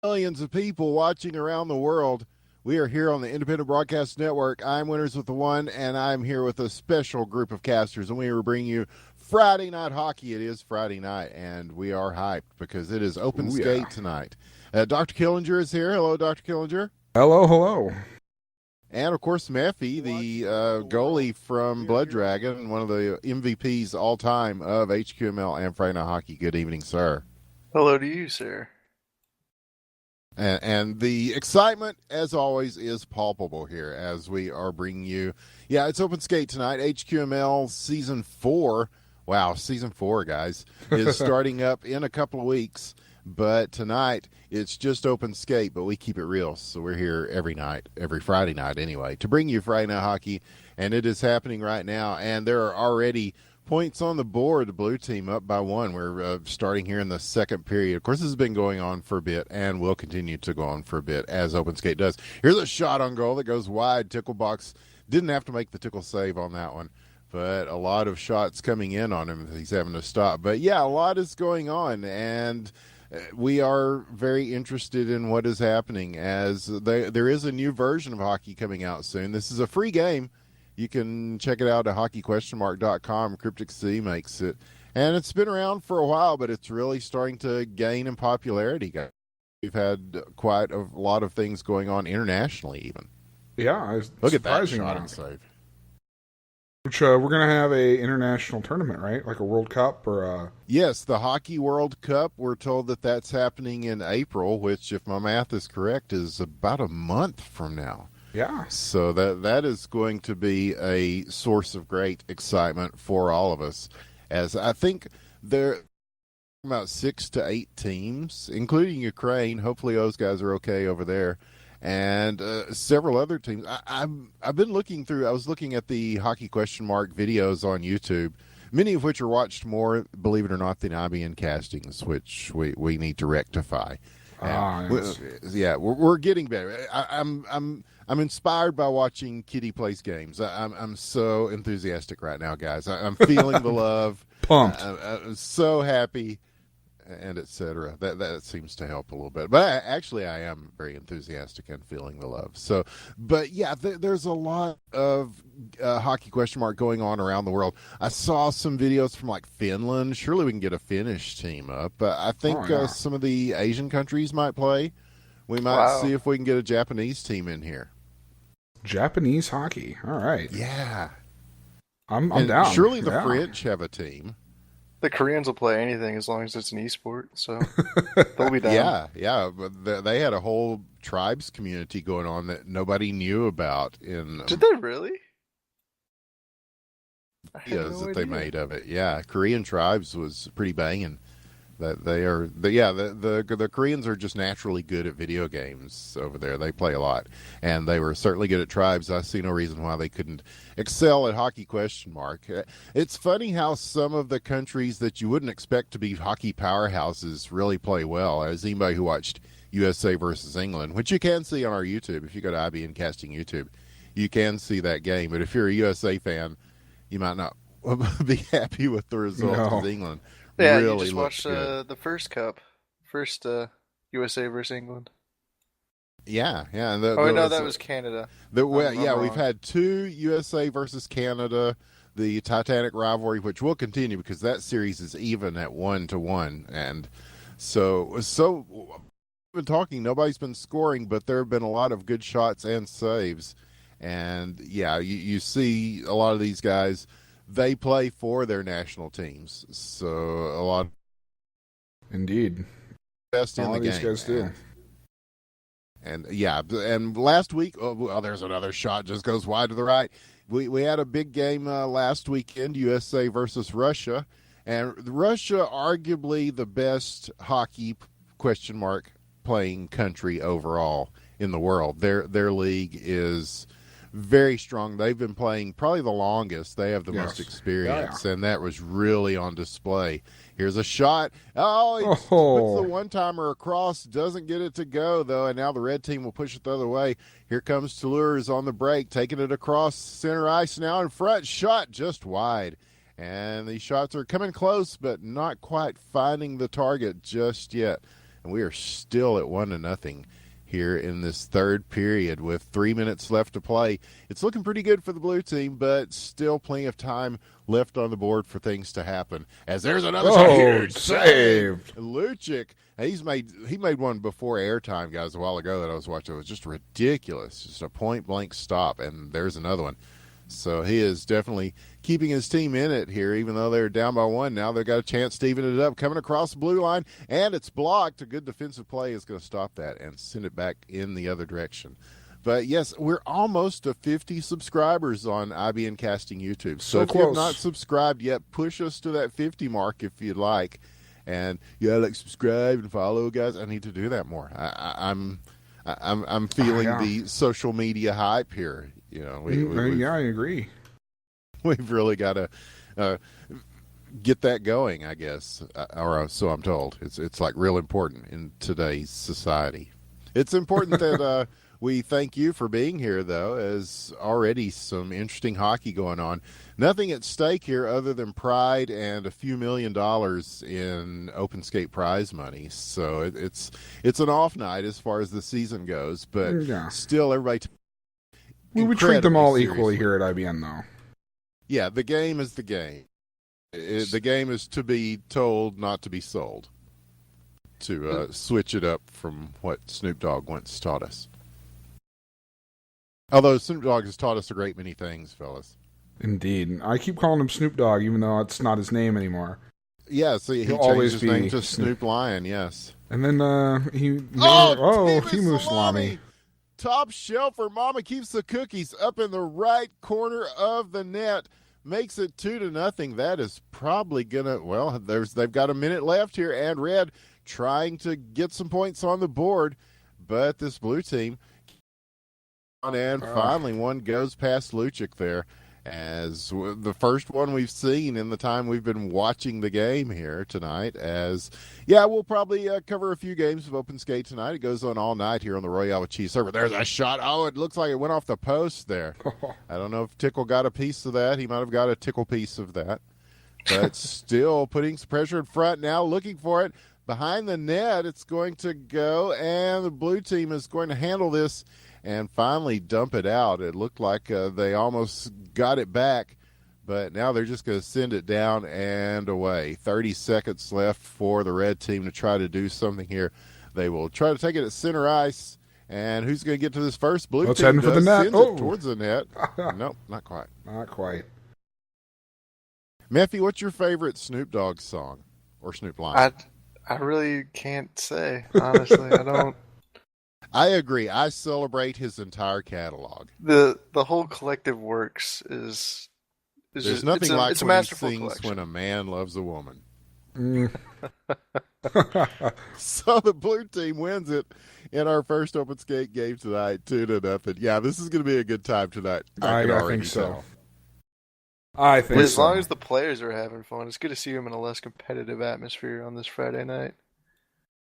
Millions of people watching around the world. We are here on the Independent Broadcast Network. I'm Winners with the One, and I'm here with a special group of casters, and we are bringing you Friday Night Hockey. It is Friday night, and we are hyped because it is open Ooh, skate yeah. tonight. Dr. Killinger is here. Hello, Dr. Killinger. Hello, hello. And, of course, Meffy, the goalie from Blood Dragon, one of the MVPs all time of HQML and Friday Night Hockey. Good evening, sir. Hello to you, sir. And the excitement, as always, is palpable here as we are bringing you. Yeah, it's open skate tonight. HQML Season 4. Wow, Season 4, guys, is starting up in a couple of weeks. But tonight, it's just open skate, but we keep it real. So we're here every night, every Friday night anyway, to bring you Friday Night Hockey. And it is happening right now. And there are already points on the board. The blue team up by one. We're starting here in the second period. Of course, this has been going on for a bit and will continue to go on for a bit as open skate does. Here's a shot on goal that goes wide. Tickle box didn't have to make the tickle save on that one, but a lot of shots coming in on him. He's having to stop. But yeah, a lot is going on, and we are very interested in what is happening as there is a new version of hockey coming out soon. This is a free game. You can check it out at hockeyquestionmark.com. Cryptic C makes it. And it's been around for a while, but it's really starting to gain in popularity. We've had quite a lot of things going on internationally even. Yeah, Look at that surprising shot amount. and save. Which we're gonna have a international tournament, right? Like a World Cup or Yes, the Hockey World Cup, we're told that that's happening in April, which, if my math is correct, is about a month from now. yeah. So that is going to be a source of great excitement for all of us, as I think there are about 6 to 8 teams, including Ukraine. Hopefully those guys are okay over there, and several other teams. I've been looking through. I was looking at the Hockey Question Mark videos on YouTube, many of which are watched more, believe it or not, than IBN castings, which we need to rectify. Yes. Yeah, we're getting better. I'm inspired by watching Kitty plays games. I'm so enthusiastic right now, guys. I'm feeling the love. Pumped. I'm so happy, and etc. That seems to help a little bit. But I am very enthusiastic and feeling the love. So, but yeah, there's a lot of hockey question mark going on around the world. I saw some videos from like Finland. Surely we can get a Finnish team up. I think yeah. some of the Asian countries might play. We might see if we can get a Japanese team in here. Japanese hockey. All right. Yeah. I'm And down. surely the Yeah. French have a team. The Koreans will play anything as long as it's an esport, so they'll be down. Yeah. But they had a whole tribes community going on that nobody knew about in Did they really? I had videos no that they idea. made of it. Yeah, Korean tribes was pretty banging. That they are, the Koreans are just naturally good at video games over there. They play a lot, and they were certainly good at tribes. I see no reason why they couldn't excel at hockey question mark. It's funny how some of the countries that you wouldn't expect to be hockey powerhouses really play well. As anybody who watched USA versus England, which you can see on our YouTube, if you go to IBN Casting YouTube, you can see that game. But if you're a USA fan, you might not be happy with the result of England. Yeah, Really you just looks watched good. the first cup, first USA versus England. Yeah. And Oh, no, that was Canada. I'm we've wrong. had 2 USA versus Canada, the Titanic rivalry, which will continue because that series is even at 1-1, and so we've been talking. Nobody's been scoring, but there have been a lot of good shots and saves, and yeah, you see a lot of these guys. They play for their national teams, so a lot of Indeed. best in All the of these game. guys do. And yeah, and last week, there's another shot just goes wide to the right. We had a big game last weekend, USA versus Russia, and Russia arguably the best hockey question mark playing country overall in the world. Their league is very strong. They've been playing probably the longest. They have the most experience, and that was really on display. Here's a shot. Oh, he puts the one-timer across, doesn't get it to go, though, and now the red team will push it the other way. Here comes Toulouse on the break, taking it across center ice now in front. Shot just wide. And these shots are coming close, but not quite finding the target just yet. and we are still at 1-0 here in this third period with 3 minutes left to play. It's looking pretty good for the blue team, but still plenty of time left on the board for things to happen. As there's another shot here. Saved. Lucic. He made one before airtime, guys, a while ago that I was watching. It was just ridiculous. Just a point-blank stop, and there's another one. So he is definitely keeping his team in it here, even though they're down by one. Now they've got a chance to even it up. Coming across the blue line, and it's blocked. A good defensive play is going to stop that and send it back in the other direction. But, yes, we're almost to 50 subscribers on IBN Casting YouTube. So if you have not subscribed yet, push us to that 50 mark if you'd like. And, subscribe and follow, guys. I need to do that more. I'm feeling the social media hype here. I agree. We've really got to get that going, I guess, or so I'm told. It's like real important in today's society. It's important that we thank you for being here, though, as already some interesting hockey going on. Nothing at stake here other than pride and a few $1 million in Open Skate prize money. So it's an off night as far as the season goes, but still everybody. We treat them all equally here at IBN, though. Yeah, the game is the game. The game is to be told, not to be sold. To switch it up from what Snoop Dogg once taught us. Although Snoop Dogg has taught us a great many things, fellas. Indeed. I keep calling him Snoop Dogg, even though it's not his name anymore. Yeah, see, he changed his name to Snoop Lion, yes. And then he moves salami. Top shelfer. Mama keeps the cookies up in the right corner of the net. Makes it 2-0. That is probably gonna. Well, they've got a minute left here, and Red trying to get some points on the board, but this blue team. And finally, one goes past Lucic there, as the first one we've seen in the time we've been watching the game here tonight. We'll probably cover a few games of Open Skate tonight. It goes on all night here on the Royale with Cheese server. There's a shot. Oh, it looks like it went off the post there. I don't know if Tickle got a piece of that. He might have got a Tickle piece of that. But still putting some pressure in front now, looking for it. Behind the net, it's going to go, and the blue team is going to handle this and finally dump it out. It looked like they almost got it back, but now they're just going to send it down and away. 30 seconds left for the red team to try to do something here. They will try to take it at center ice, and who's going to get to this first? Blue team heading for the net. Sends it towards the net. Nope, not quite. Not quite. Meffy, what's your favorite Snoop Dogg song or Snoop line? I really can't say, honestly. I don't. I agree. I celebrate his entire catalog. The whole collective works is There's just, nothing like it's a when he masterful sings collection. When a Man Loves a Woman. Mm. So the blue team wins it in our first Open Skate game tonight, 2-0. Yeah, this is going to be a good time tonight. I think so. Tell. I think as long as the players are having fun, it's good to see them in a less competitive atmosphere on this Friday night.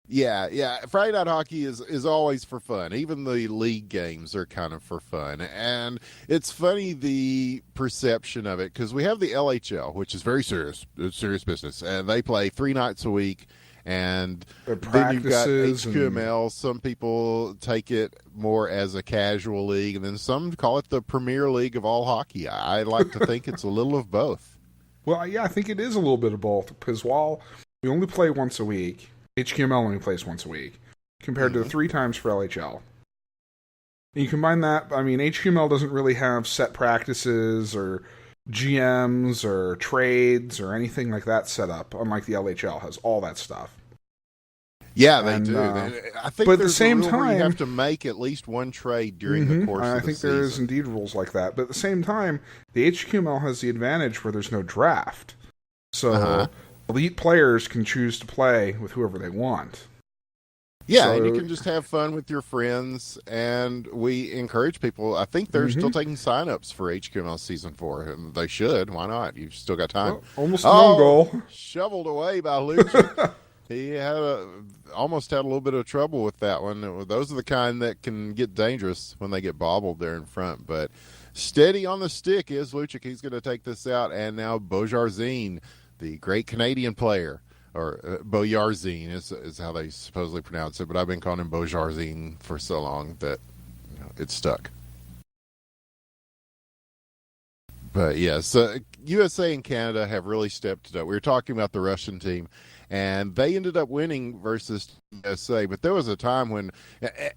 Yeah. Friday night hockey is always for fun. Even the league games are kind of for fun. And it's funny the perception of it, because we have the LHL, which is very serious. It's serious business. And they play 3 nights a week. And then you've got HQML. Some people take it more as a casual league, and then some call it the Premier League of all hockey. I like to think it's a little of both. Well, yeah, I think it is a little bit of both, because while we only play once a week, HQML only plays once a week, compared to the 3 times for LHL. And you combine that, I mean, HQML doesn't really have set practices or GMs or trades or anything like that set up, unlike the LHL has all that stuff. Yeah, they do. I think but at the same time, you have to make at least one trade during the course of the season. I think there is indeed rules like that. But at the same time, the HQML has the advantage where there's no draft. So elite players can choose to play with whoever they want. Yeah, and you can just have fun with your friends, and we encourage people. I think they're still taking sign-ups for HQML Season 4, and they should. Why not? You've still got time. Well, almost no goal. Shoveled away by Lucic. He almost had a little bit of trouble with that one. Those are the kind that can get dangerous when they get bobbled there in front. But steady on the stick is Lucic. He's going to take this out, and now Beaujarzine, the great Canadian player, or Boyarzin is how they supposedly pronounce it. But I've been calling him Bojarzin for so long that it's stuck. But yes, USA and Canada have really stepped it up. We were talking about the Russian team, and they ended up winning versus USA. But there was a time when,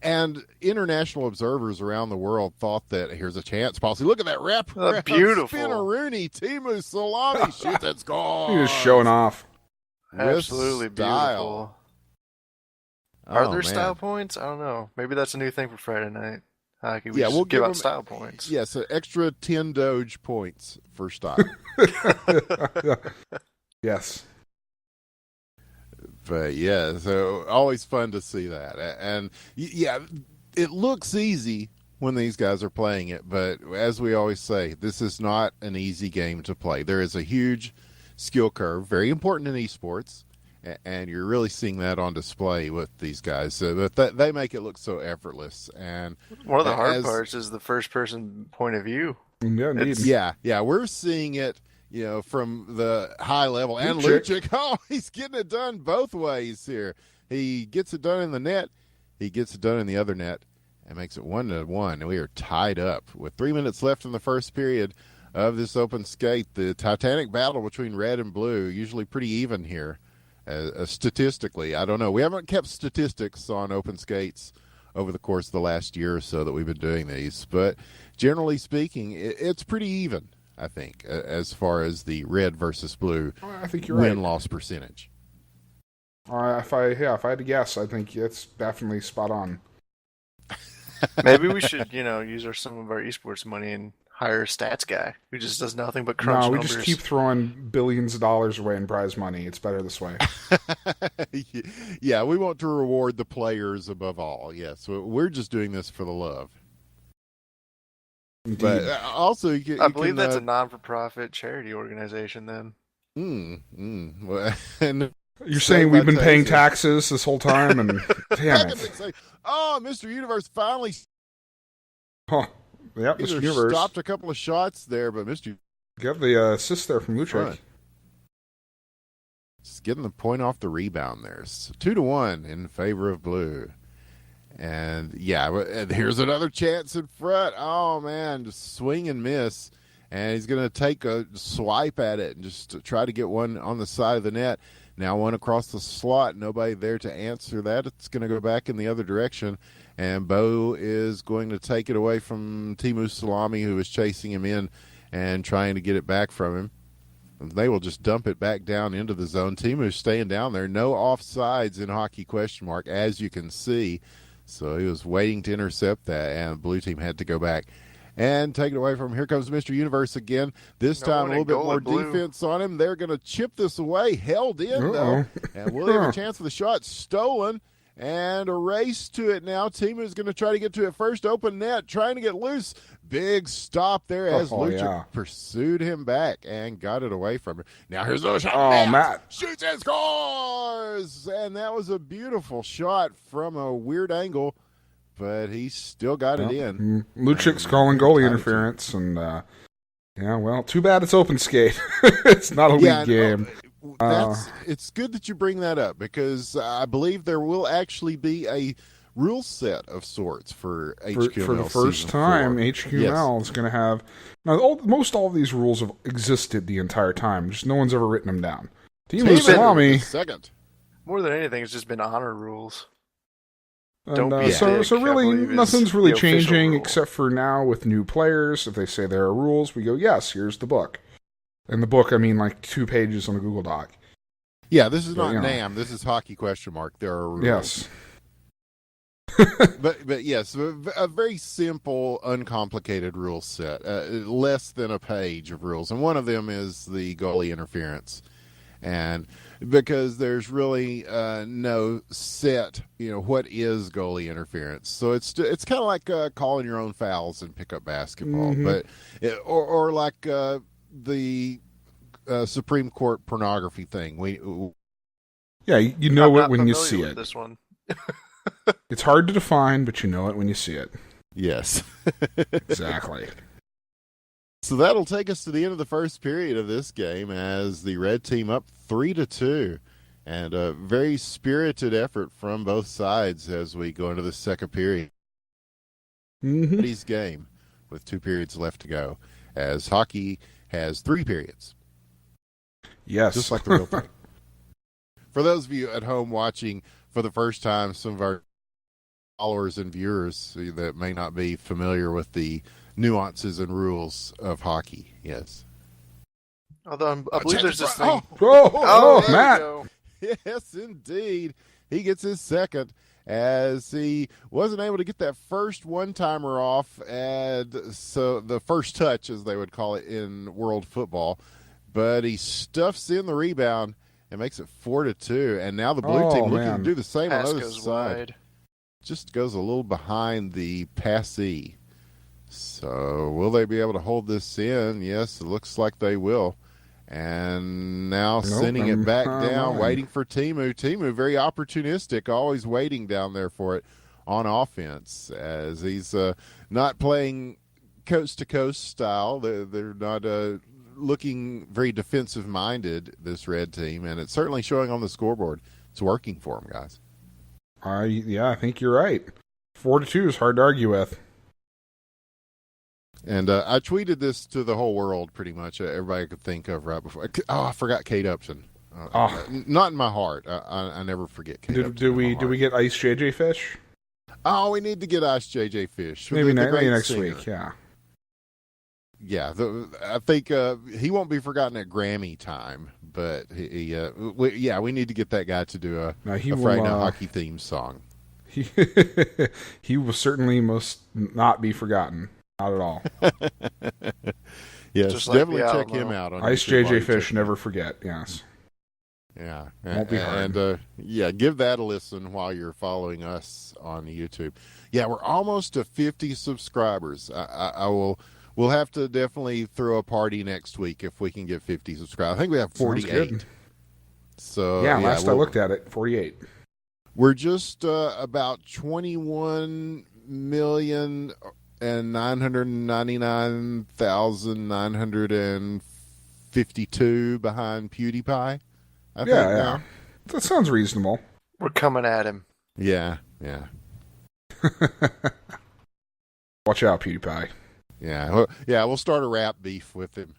and international observers around the world thought that here's a chance, possibly. Look at that wrap, beautiful Spinaroonie, Timu Salami shoots and scores. He was showing off. Absolutely beautiful. Are there style points? I don't know. Maybe that's a new thing for Friday night. We'll give out style points. Yes, extra 10 Doge points for style. Yes. But yeah, so always fun to see that. And yeah, it looks easy when these guys are playing it, but as we always say, this is not an easy game to play. There is a huge skill curve, very important in esports, and you're really seeing that on display with these guys. So, but they make it look so effortless. And one of the hard parts is the first-person point of view. Yeah, indeed. Yeah, we're seeing it, from the high level. And Lucic, he's getting it done both ways here. He gets it done in the net, he gets it done in the other net, and makes it 1-1. And we are tied up with 3 minutes left in the first period of this open skate. The Titanic battle between red and blue, usually pretty even here. Statistically, I don't know. We haven't kept statistics on open skates over the course of the last year or so that we've been doing these, but generally speaking, it's pretty even, I think, as far as the red versus blue win-loss percentage. If I had to guess, I think it's definitely spot on. Maybe we should, use some of our esports money and hire a stats guy who just does nothing but crunch numbers. Just keep throwing billions of dollars away in prize money. It's better this way. Yeah, we want to reward the players above all. Yes, we're just doing this for the love. Indeed. But also, I believe that's a non-for-profit charity organization. Then. Well, and you're saying we've been paying taxes this whole time, and damn it! Mr. Universe finally. Huh. Yep, Mr. Universe stopped a couple of shots there, but Mr. Got the assist there from Lucic. Just getting the point off the rebound there. So 2-1 in favor of blue. And here's another chance in front. Oh man, just swing and miss. And he's going to take a swipe at it and just try to get one on the side of the net. Now one across the slot, nobody there to answer that. It's going to go back in the other direction. And Bo is going to take it away from Timu Salami, who is chasing him in and trying to get it back from him. And they will just dump it back down into the zone. Timu's staying down there. No offsides in hockey ? As you can see. So he was waiting to intercept that, and the blue team had to go back and take it away from him. Here comes Mr. Universe again. This time a little bit more defense on him. They're going to chip this away. Held in, though. And will they have a chance for the shot? Stolen. And a race to it now. Timu's going to try to get to it first. Open net, trying to get loose. Big stop there as Lucic pursued him back and got it away from him. Now here's a shot. Matt shoots and scores. And that was a beautiful shot from a weird angle, but he still got it in. Lucic's calling goalie interference, and too bad it's open skate. It's not a league game. It's good that you bring that up, because I believe there will actually be a rule set of sorts for HQML. For the first time, HQML is going to have... Now, most all of these rules have existed the entire time, just no one's ever written them down. Timu Salami... Second. More than anything, it's just been honor rules. And, so really, nothing's really changing, except for now with new players. If they say there are rules, we go, yes, here's the book. In the book, I mean like 2 pages on a Google Doc. Yeah, this is not NAM. This is hockey ? There are rules. Yes. but yes, a very simple, uncomplicated rule set. Less than a page of rules. And one of them is the goalie interference. And because there's really no set, what is goalie interference. So it's kind of like calling your own fouls in pickup basketball. But or like... the Supreme Court pornography thing. You know it when you see it. This one. It's hard to define, but you know it when you see it. Yes. Exactly. So that'll take us to the end of the first period of this game as the red team up 3-2. And a very spirited effort from both sides as we go into the second period. Today's game with 2 periods left to go, as hockey has 3 periods. Yes. Just like the real thing. For those of you at home watching for the first time, some of our followers and viewers that may not be familiar with the nuances and rules of hockey, yes. Although I believe there's this thing. Matt. Yes, indeed. He gets his second as he wasn't able to get that first one-timer off, and so the first touch, as they would call it in world football, but he stuffs in the rebound and makes it 4-2, and now the blue team looking to do the same on the other side. Wide. Just goes a little behind the passee. So will they be able to hold this in? Yes, it looks like they will. And now sending it back down, waiting for Timu. Timu, very opportunistic, always waiting down there for it on offense, as he's not playing coast-to-coast style. They're not looking very defensive-minded, this red team, and it's certainly showing on the scoreboard. It's working for them, guys. I think you're right. 4-2 is hard to argue with. And I tweeted this to the whole world, pretty much. Everybody could think of right before. I forgot Kate Upton. Not in my heart. I never forget Kate Upton. Do we get Ice JJ Fish? Oh, we need to get Ice JJ Fish. Maybe next week. Yeah. Yeah, I think he won't be forgotten at Grammy time, but we need to get that guy to do a Friday Night Hockey theme song. He will certainly must not be forgotten. Not at all. Yes, just definitely check him out. On Ice JJ Fish, never forget. Yes. Yeah, won't be hard. And give that a listen while you're following us on YouTube. Yeah, we're almost to 50 subscribers. We'll have to definitely throw a party next week if we can get 50 subscribers. I think we have 48. So last I looked at it, 48. We're just about 21 million and 999,952 behind PewDiePie. I think now. That sounds reasonable. We're coming at him. Yeah. Watch out, PewDiePie. Yeah, we'll start a rap beef with him.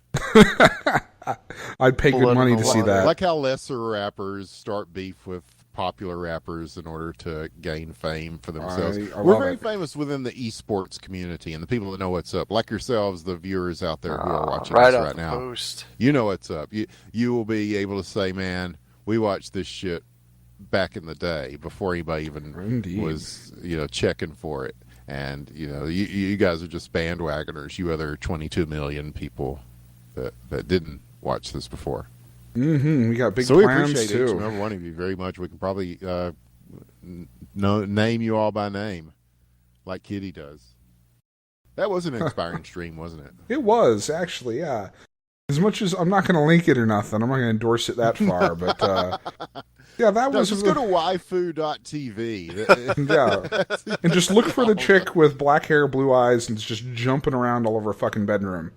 I'd pay good money to see that. Like how lesser rappers start beef with popular rappers in order to gain fame for themselves. We're very famous within the esports community and the people that know what's up, like yourselves, the viewers out there who are watching us right now. Post. You know what's up. You will be able to say, man, we watched this shit back in the day before anybody even was checking for it. And you guys are just bandwagoners, you other 22 million people that didn't watch this before. We got big plans, so we appreciate too. each and every one of you very much. We can probably name you all by name, like Kitty does. That was an inspiring stream, wasn't it? It was, actually, yeah. As much as I'm not going to link it or nothing, I'm not going to endorse it that far, but yeah, that was. Just go to waifu.tv. Yeah, and just look for the chick with black hair, blue eyes, and just jumping around all over a fucking bedroom.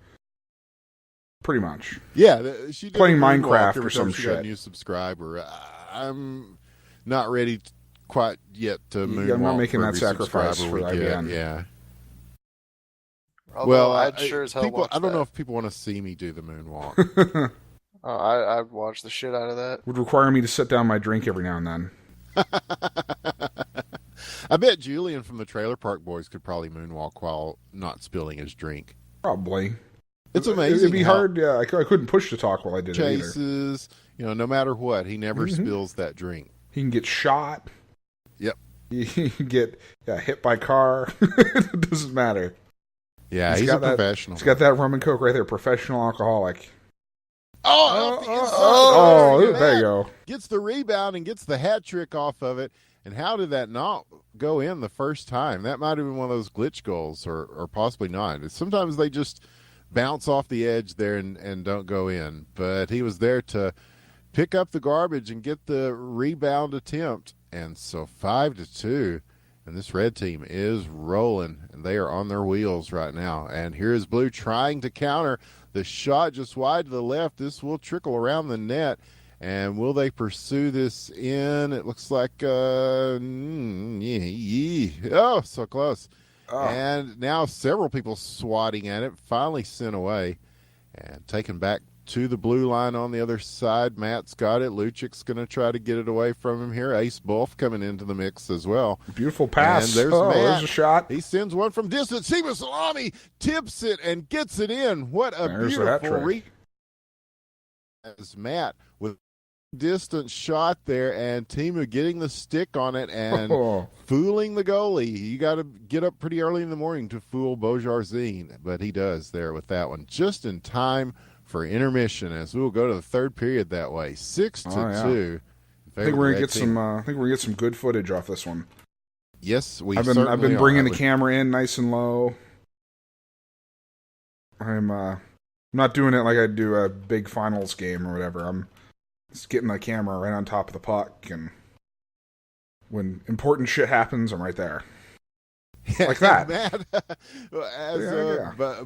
Pretty much. Yeah, she playing Minecraft or some shit. Got a new subscriber. I'm not ready quite yet to moonwalk. I'm not making that sacrifice for IBN. Yeah. Although I'd sure as hell people, watch I don't that. know if people want to see me do the moonwalk. I'd watch the shit out of that. Would require me to set down my drink every now and then. I bet Julian from the Trailer Park Boys could probably moonwalk while not spilling his drink. Probably. It's amazing. It'd be hard. Yeah, I couldn't push to talk while I did chases, it either. No matter what, he never spills that drink. He can get shot. Yep. He can get hit by a car. It doesn't matter. Yeah, he's a professional. He's got that rum and coke right there. Professional alcoholic. There you go. Gets the rebound and gets the hat trick off of it. And how did that not go in the first time? That might have been one of those glitch goals, or possibly not. Sometimes they just bounce off the edge there and don't go in. But he was there to pick up the garbage and get the rebound attempt. And so 5-2. And this red team is rolling, and they are on their wheels right now. And here is blue trying to counter. The shot just wide to the left. This will trickle around the net And will they pursue this in? It looks like, oh, so close. Oh. And now several people swatting at it, finally sent away and taken back to the blue line on the other side. Matt's got it. Luchik's going to try to get it away from him here. Ace Bulf coming into the mix as well. Beautiful pass. And there's Matt. There's a shot. He sends one from distance. Timu Salami tips it and gets it in. What a beautiful read. As Matt with distant shot there, and Timu getting the stick on it and fooling the goalie. You got to get up pretty early in the morning to fool Beaujarzine, but he does there with that one. Just in time for intermission, as we will go to the third period that way. 6-2. I think we're gonna get some. I think we're gonna get some good footage off this one. Yes, I've been bringing the camera in nice and low. I'm not doing it like I do a big finals game or whatever. I'm just getting the camera right on top of the puck, and when important shit happens, I'm right there. Like that.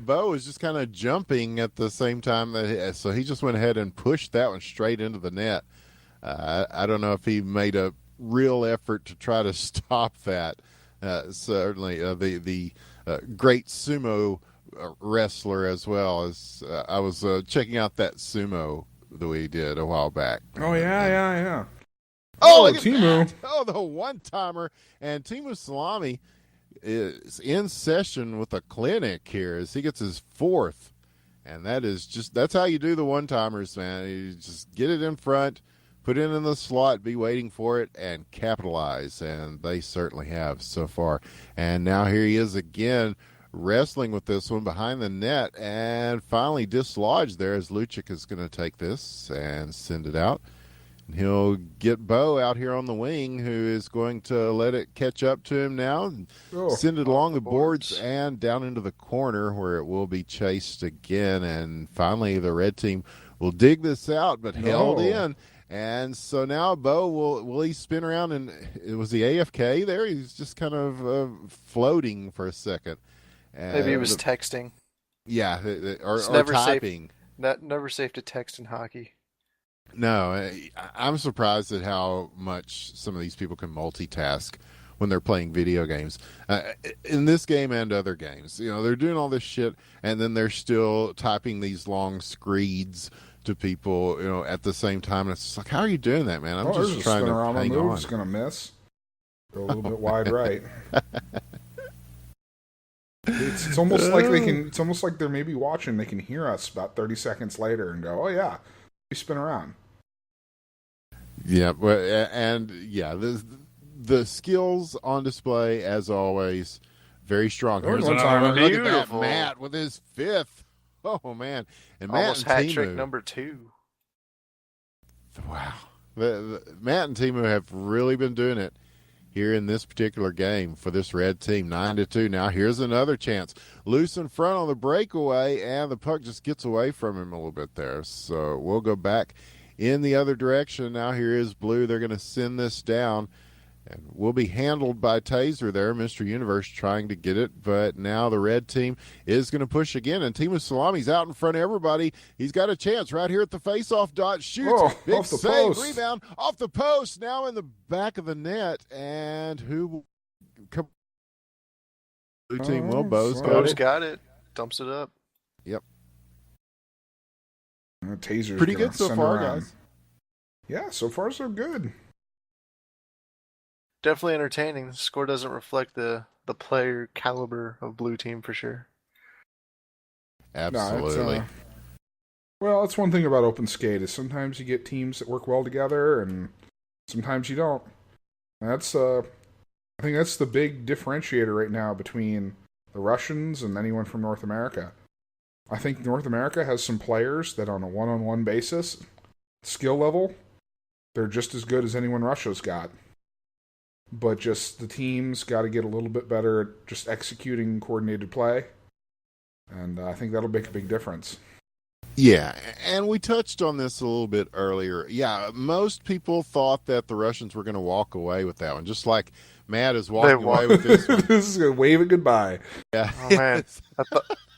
Bo was just kind of jumping at the same time, so he just went ahead and pushed that one straight into the net. I don't know if he made a real effort to try to stop that. Certainly, the great sumo wrestler as well. As I was checking out that sumo that we did a while back. Oh yeah. Oh, Timu! Oh, the one-timer, and Timu Salami is in session with a clinic here as he gets his fourth, and that's how you do the one-timers, man. You just get it in front, put it in the slot, be waiting for it, and capitalize, and they certainly have so far. And now here he is again, wrestling with this one behind the net, and finally dislodged there as Lucic is going to take this and send it out. And he'll get Bo out here on the wing, who is going to let it catch up to him now and send it along the boards and down into the corner where it will be chased again. And finally the red team will dig this out, but held in. And so now Bo will he spin around, and it was the AFK there. He's just kind of floating for a second. Maybe he was texting. Yeah, or typing. Never safe to text in hockey. No, I'm surprised at how much some of these people can multitask when they're playing video games. In this game and other games, they're doing all this shit, and then they're still typing these long screeds to people, at the same time. And it's just like, how are you doing that, man? I'm just trying to hang on. It's gonna miss. Go a little bit wide right. It's almost like they can. It's almost like they're maybe watching. They can hear us about 30 seconds later and go, "Oh yeah, we spin around." Yeah, and yeah, the skills on display as always, very strong. Here's one time, look at that, Matt with his fifth. Oh man, and almost Matt and hat trick Timu, number 2. Wow, Matt and Timu have really been doing it here in this particular game for this red team. 9-2. Now here's another chance. Loose in front on the breakaway, and the puck just gets away from him a little bit there. So we'll go back in the other direction. Now here is Blue. They're going to send this down, and will be handled by Taser there. Mr. Universe trying to get it, but now the red team is going to push again, and Timu Salami's out in front of everybody. He's got a chance right here at the face-off dot. Shoots. Big off the save. post. Rebound off the post. Now in the back of the net, and who will come? Blue team will. Bo's got it. Dumps it up. Yep. Taser's pretty good so far, guys. Yeah, so far so good. Definitely entertaining. The score doesn't reflect the player caliber of Blue team for sure. Absolutely. Well, that's one thing about open skate is sometimes you get teams that work well together, and sometimes you don't. And I think that's the big differentiator right now between the Russians and anyone from North America. I think North America has some players that on a one-on-one basis, skill level, they're just as good as anyone Russia's got. But just the team's got to get a little bit better at just executing coordinated play. And I think that'll make a big difference. Yeah, and we touched on this a little bit earlier. Yeah, most people thought that the Russians were going to walk away with that one, just like Matt is walking away with this one. This is going to wave it goodbye. Yeah. Oh, man.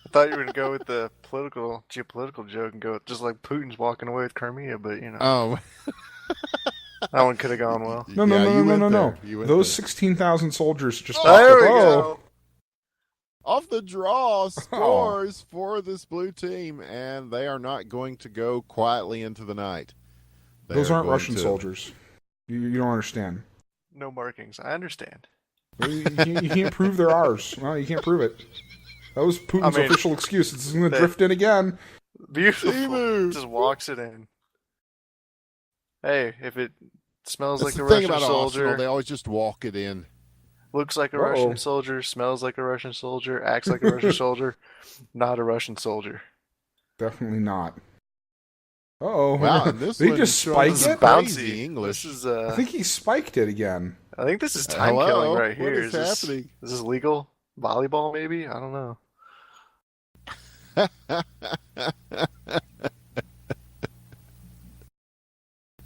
I thought you were going to go with the geopolitical joke and go with just like Putin's walking away with Crimea, but Oh. That one could have gone well. No. Those 16,000 soldiers just there we go. Off the draw scores for this blue team, and they are not going to go quietly into the night. Those aren't Russian soldiers. You don't understand. No markings. I understand. You can't prove they're ours. No, you can't prove it. That was Putin's official excuse. It's going to drift in again. Beautiful. Just walks it in. Hey, if it smells like a Russian soldier, Arsenal, they always just walk it in. Looks like a Russian soldier, smells like a Russian soldier, acts like a Russian soldier, not a Russian soldier. Definitely not. Oh, wow! They just spiked it. Bouncy English. I think he spiked it again. I think this is time killing right here. What is happening? Is this legal? Volleyball, maybe? I don't know.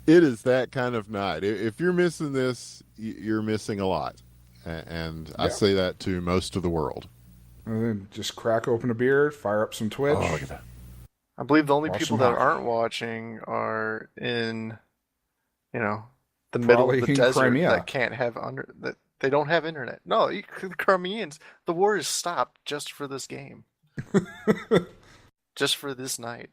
It is that kind of night. If you're missing this, you're missing a lot. And I say that to most of the world. And then just crack open a beer, fire up some Twitch. Oh, look at that. I believe the only people that aren't watching are in, the middle of the desert Crimea. That can't have that they don't have internet. No, the Crimeans, the war is stopped just for this game. Just for this night.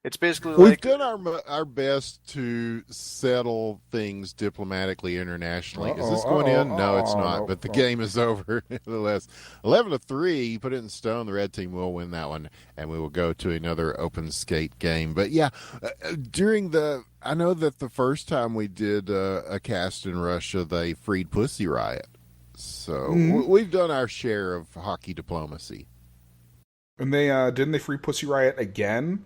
It's basically we've done our best to settle things diplomatically internationally. Is this going in? No, it's not. But the game is over nevertheless. 11-3. You put it in stone. The red team will win that one, and we will go to another open skate game. But yeah, I know that the first time we did a cast in Russia, they freed Pussy Riot. So we've done our share of hockey diplomacy. And they didn't they free Pussy Riot again?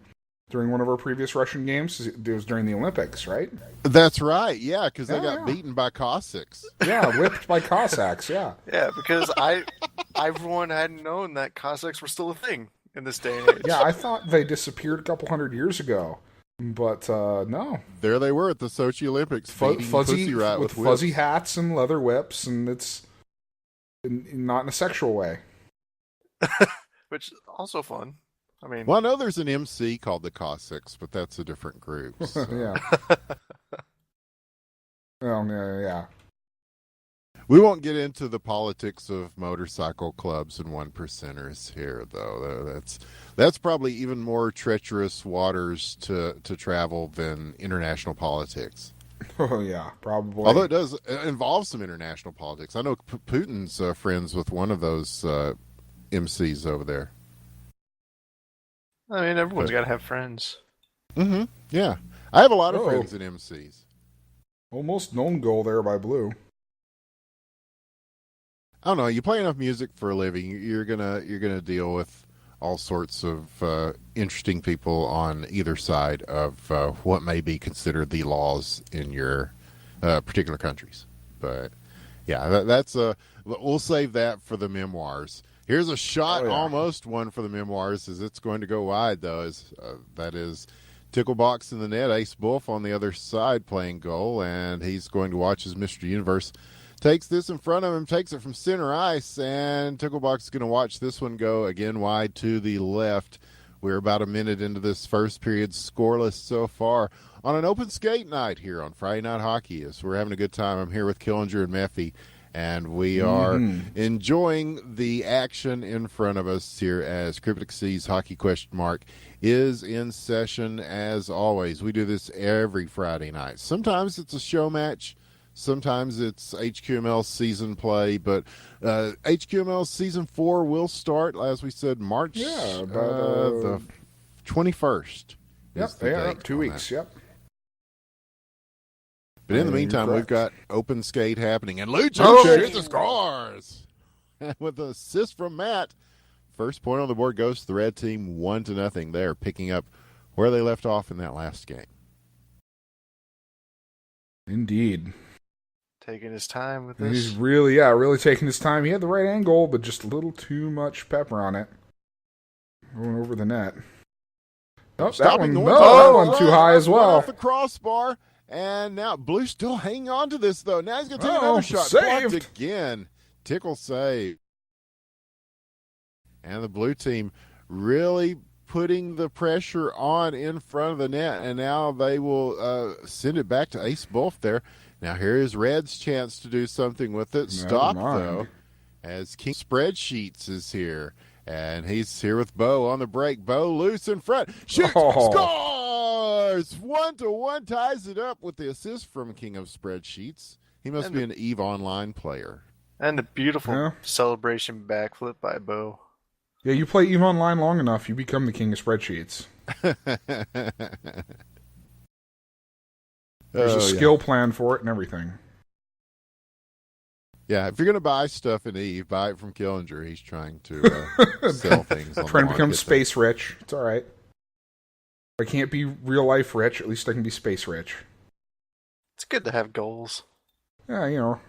During one of our previous Russian games? It was during the Olympics, right? That's right, yeah, because they got beaten by Cossacks. Yeah, whipped by Cossacks, yeah. Yeah, because everyone hadn't known that Cossacks were still a thing in this day and age. Yeah, I thought they disappeared a couple hundred years ago, but no. There they were at the Sochi Olympics, Pussy Riot with fuzzy hats and leather whips, and it's not in a sexual way. Which is also fun. Well, I know there's an MC called the Cossacks, but that's a different group. So. Yeah. Yeah. We won't get into the politics of motorcycle clubs and one percenters here, though. That's probably even more treacherous waters to travel than international politics. Oh yeah, probably. Although it does involve some international politics. I know Putin's friends with one of those MCs over there. I mean, everyone's got to have friends. Mm-hmm. Yeah. I have a lot of friends in MCs. Almost known goal there by Blue. I don't know. You play enough music for a living, you're gonna deal with all sorts of interesting people on either side of what may be considered the laws in your particular countries. But yeah, that's we'll save that for the memoirs. Here's a shot, almost one for the memoirs, as it's going to go wide, though. That is Ticklebox in the net, Ace Wolf on the other side playing goal, and he's going to watch as Mr. Universe takes this in front of him, takes it from center ice, and Ticklebox is going to watch this one go again wide to the left. We're about a minute into this first period, scoreless so far on an open skate night here on Friday Night Hockey. As we're having a good time. I'm here with Killinger and Meffy. And we are enjoying the action in front of us here as Cryptic C's Hockey Question Mark is in session as always. We do this every Friday night. Sometimes it's a show match. Sometimes it's HQML season play. But HQML season 4 will start, as we said, March the 21st. Yep, 2 weeks, yep. But in the meantime, we've got open skate happening. And Lucic scores with an assist from Matt. First point on the board goes to the red team, 1-0. They are picking up where they left off in that last game. Indeed. Taking his time with this. He's really taking his time. He had the right angle, but just a little too much pepper on it. Going over the net. Oh, that one too high as well. Off the crossbar. And now Blue still hanging on to this, though. Now he's going to take another shot. Blocked again. Tickle save. And the blue team really putting the pressure on in front of the net, and now they will send it back to Ace Bulf there. Now here is Red's chance to do something with it. Stop, though, as King Spreadsheets is here. And he's here with Bo on the break. Bo loose in front. Shoots, scores! 1-1, ties it up with the assist from King of Spreadsheets. He must be an EVE Online player. And a beautiful celebration backflip by Bo. Yeah, you play EVE Online long enough, you become the king of spreadsheets. There's a skill plan for it and everything. Yeah, if you're going to buy stuff in EVE, buy it from Killinger. He's trying to sell things. Trying to become space rich. It's all right. I can't be real life rich. At least I can be space rich. It's good to have goals. Yeah, you know.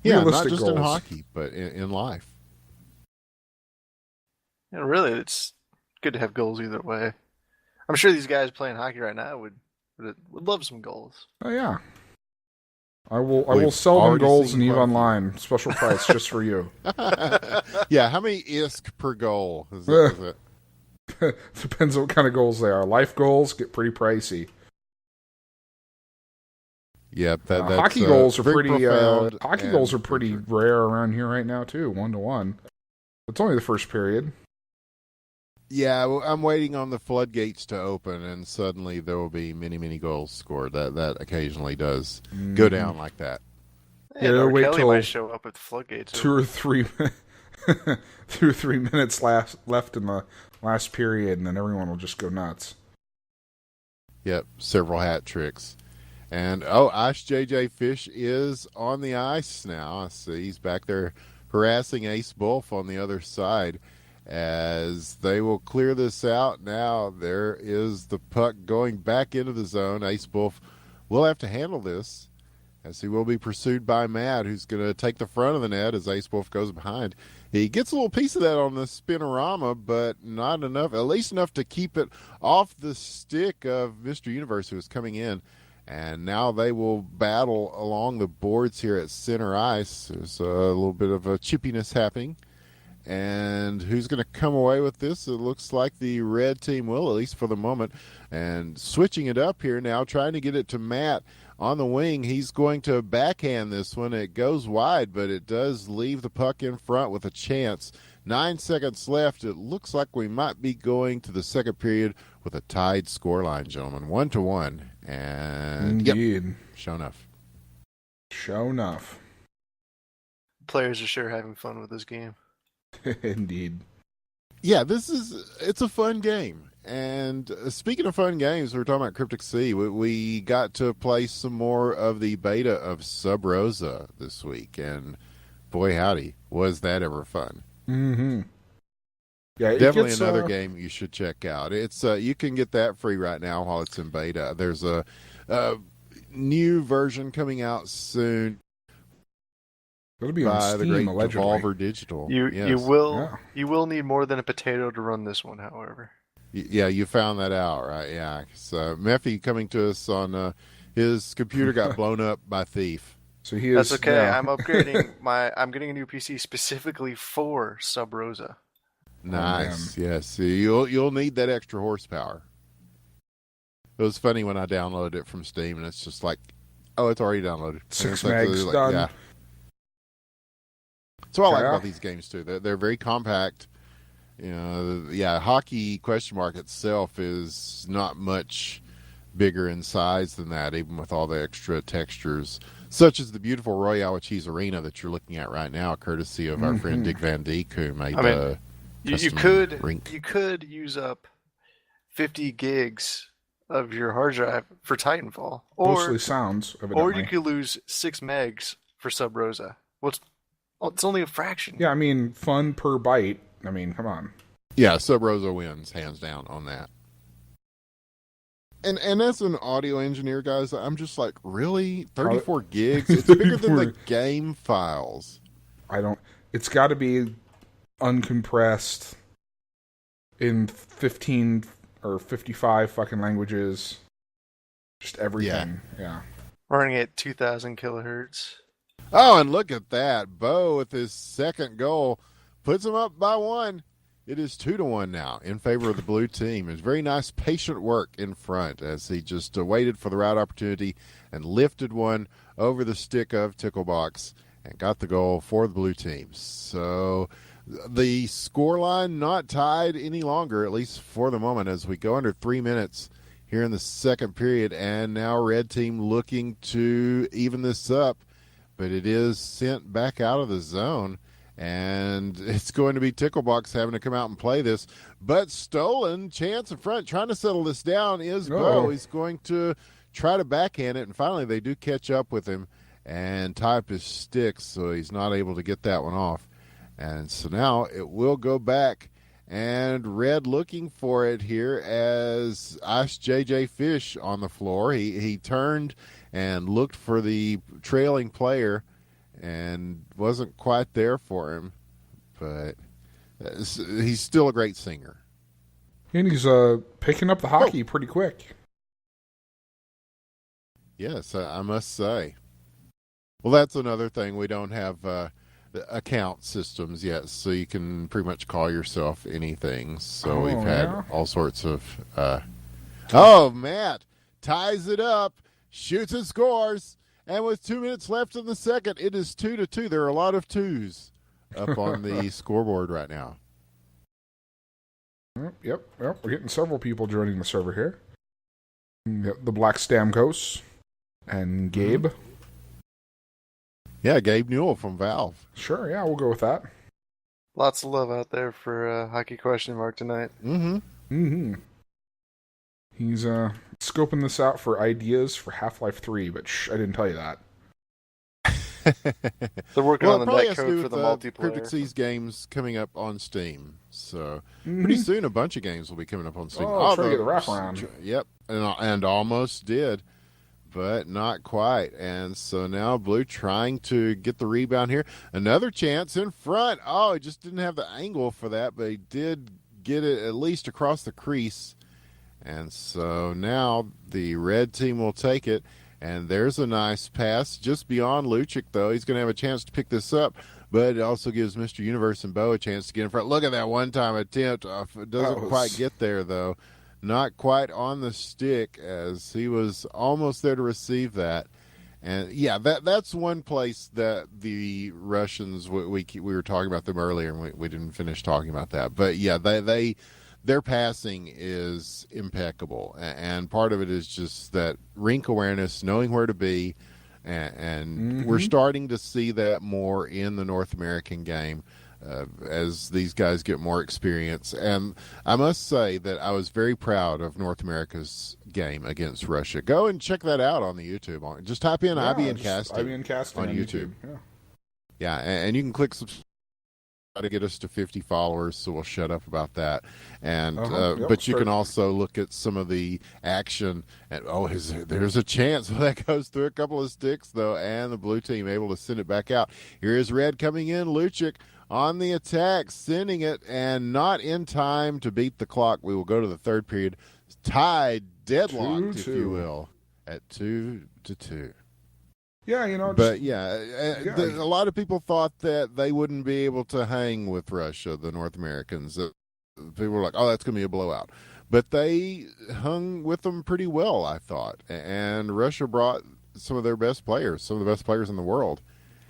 Yeah, not just goals. In hockey, but in life. Yeah, really, it's good to have goals either way. I'm sure these guys playing hockey right now would love some goals. Oh yeah. I will sell them goals in EVE Online. Special price just for you. Yeah, how many ISK per goal is it? Depends what kind of goals they are. Life goals get pretty pricey. Yep, hockey goals are pretty. Hockey goals are pretty rare around here right now too. 1-1. It's only the first period. Yeah, well, I'm waiting on the floodgates to open, and suddenly there will be many, many goals scored. That occasionally does go down like that. Yeah, wait Kelly till might show up at the floodgates. 2 or 3 minutes left in the last period, and then everyone will just go nuts. Yep, several hat tricks. And, Ash JJ Fish is on the ice now. I see he's back there harassing Ace Bulf on the other side. As they will clear this out, now there is the puck going back into the zone. Ace Bulf will have to handle this, as he will be pursued by Matt, who's going to take the front of the net as Ace Bulf goes behind. He gets a little piece of that on the spinorama, but not enough, at least enough to keep it off the stick of Mr. Universe, who is coming in. And now they will battle along the boards here at center ice. There's a little bit of a chippiness happening. And who's going to come away with this? It looks like the red team will, at least for the moment. And switching it up here now, trying to get it to Matt on the wing. He's going to backhand this one. It goes wide, but it does leave the puck in front with a chance. 9 seconds left. It looks like we might be going to the second period with a tied scoreline, gentlemen. 1-1. And indeed. Yep, sure enough. Sure enough. Players are sure having fun with this game. Indeed. Yeah, it's a fun game. And speaking of fun games, we were talking about Cryptic Sea. We got to play some more of the beta of Sub Rosa this week, and boy howdy, was that ever fun. Mm-hmm. Yeah, definitely another game you should check out. It's you can get that free right now while it's in beta. There's a new version coming out soon. It'll be on Steam, the great Devolver Digital. You will need more than a potato to run this one, however. Yeah, you found that out, right? Yeah. So Mephi coming to us on his computer got blown up by thief. So he is. That's okay. Yeah. I'm upgrading I'm getting a new PC specifically for Sub Rosa. Nice. Yes. You'll need that extra horsepower. It was funny when I downloaded it from Steam, and it's just like, it's already downloaded. 6 megs done. Yeah. So I like about these games too. They're very compact. You know, hockey ? Itself is not much bigger in size than that, even with all the extra textures, such as the beautiful Royale Cheese Arena that you're looking at right now, courtesy of our friend Dick Van Dijk, who made the you could use up 50 gigs of your hard drive for Titanfall, mostly sounds, evidently. Or you could lose 6 megs for Sub Rosa. It's only a fraction. Yeah, I mean, fun per byte. I mean, come on. Yeah, Sub Rosa wins, hands down, on that. And as an audio engineer, guys, I'm just like, really? 34 gigs? It's bigger than the game files. It's got to be uncompressed in 15 or 55 fucking languages. Just everything. Yeah. Running at 2,000 kilohertz. Oh, and look at that. Bo with his second goal puts them up by 1. It is 2-1 now in favor of the blue team. It's very nice, patient work in front as he just waited for the right opportunity and lifted one over the stick of Ticklebox and got the goal for the blue team. So the scoreline not tied any longer, at least for the moment, as we go under 3 minutes here in the second period. And now red team looking to even this up, but it is sent back out of the zone. And it's going to be Ticklebox having to come out and play this. But stolen, chance in front, trying to settle this down is Bo. He's going to try to backhand it, and finally they do catch up with him and tie up his sticks, so he's not able to get that one off. And so now it will go back, and red looking for it here as Ice JJ Fish on the floor. He turned and looked for the trailing player, and wasn't quite there for him, but he's still a great singer. And he's picking up the hockey pretty quick. Yes, I must say. Well, that's another thing. We don't have account systems yet, so you can pretty much call yourself anything. So we've had all sorts of... Matt ties it up, shoots and scores. And with 2 minutes left in the second, it is 2-2. There are a lot of twos up on the scoreboard right now. Yep. We're getting several people joining the server here. The Black Stamkos and Gabe. Yeah, Gabe Newell from Valve. Sure, yeah, we'll go with that. Lots of love out there for Hockey Question Mark tonight. He's scoping this out for ideas for Half-Life 3, but I didn't tell you that. They're working on the net code for the multiplayer. Cryptic Seas games coming up on Steam. So pretty soon a bunch of games will be coming up on Steam. Oh, try to get the wraparound. Yep, and almost did, but not quite. And so now Blue trying to get the rebound here. Another chance in front. Oh, he just didn't have the angle for that, but he did get it at least across the crease. And so now the red team will take it, and there's a nice pass just beyond Lucic, though. He's going to have a chance to pick this up, but it also gives Mr. Universe and Bo a chance to get in front. Look at that one-time attempt. It doesn't quite get there, though. Not quite on the stick, as he was almost there to receive that. And, yeah, that's one place that the Russians, we were talking about them earlier, and we didn't finish talking about that. But, yeah, their passing is impeccable, and part of it is just that rink awareness, knowing where to be, and we're starting to see that more in the North American game as these guys get more experience. And I must say that I was very proud of North America's game against Russia. Go and check that out on the YouTube. Just type in IBN Casting on YouTube. Yeah, and you can click subscribe to get us to 50 followers, so we'll shut up about that. And but you can also look at some of the action, and there's a chance that goes through a couple of sticks, though, and the blue team able to send it back out. Here is red coming in. Lucic on the attack, sending it, and not in time to beat the clock. We will go to the third period, tied, deadlocked, if you will, at 2-2. Yeah, a lot of people thought that they wouldn't be able to hang with Russia, the North Americans. People were like, oh, that's going to be a blowout. But they hung with them pretty well, I thought. And Russia brought some of their best players, some of the best players in the world.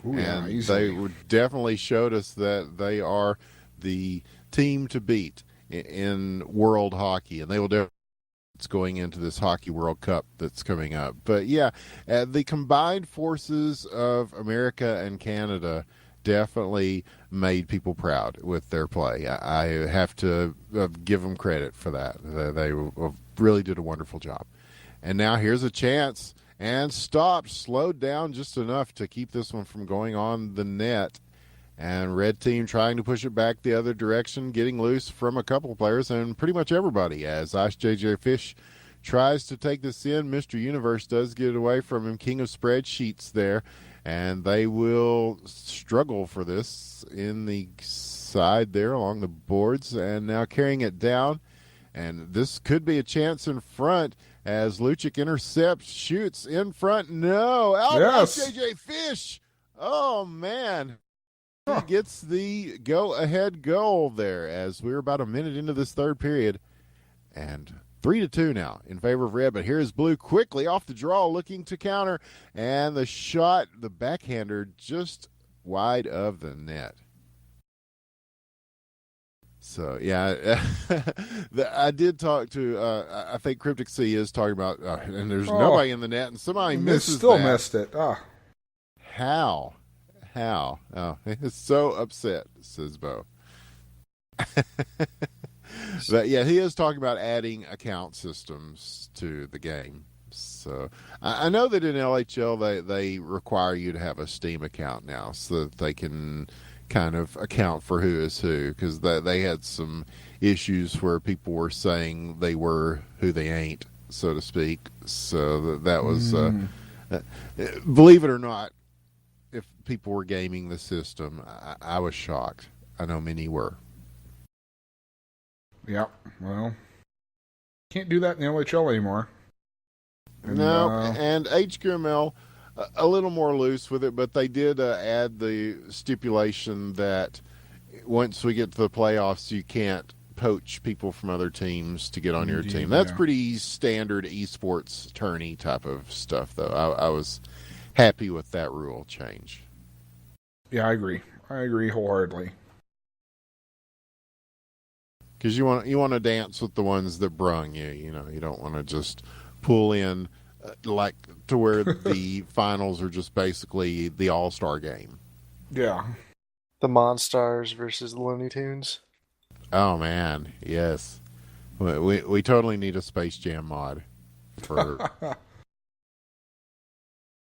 Ooh, and they definitely showed us that they are the team to beat in world hockey. And they will definitely going into this Hockey World Cup that's coming up. But yeah, the combined forces of America and Canada definitely made people proud with their play. I have to give them credit for that. They really did a wonderful job. And now here's a chance, and slowed down just enough to keep this one from going on the net. And red team trying to push it back the other direction, getting loose from a couple of players and pretty much everybody as Ice JJ Fish tries to take this in. Mr. Universe does get it away from him. King of spreadsheets there. And they will struggle for this in the side there along the boards. And now carrying it down. And this could be a chance in front as Lucic intercepts, shoots in front. No. Out by JJ Fish. Oh, man. He gets the go-ahead goal there as we're about a minute into this third period. And 3-2 now in favor of red. But here's blue quickly off the draw looking to counter. And the shot, the backhander, just wide of the net. So, yeah, I did talk to, I think Cryptic C is talking about, and there's nobody in the net, and somebody misses still that. Missed it. How? Oh, he's so upset, says Bo. But, yeah, he is talking about adding account systems to the game. So, I know that in LHL they require you to have a Steam account now so that they can kind of account for who is who, because they had some issues where people were saying they were who they ain't, so to speak. So that was, believe it or not, if people were gaming the system, I was shocked. I know many were. Yeah, well, can't do that in the LHL anymore. And HQML, a little more loose with it, but they did add the stipulation that once we get to the playoffs, you can't poach people from other teams to get on your team. That's pretty standard esports tourney type of stuff, though. I was happy with that rule change. Yeah, I agree. I agree wholeheartedly. Because you want to dance with the ones that brung you. You know, you don't want to just pull in like to where the finals are just basically the all-star game. Yeah. The Monstars versus the Looney Tunes. Oh, man. Yes. We totally need a Space Jam mod. For...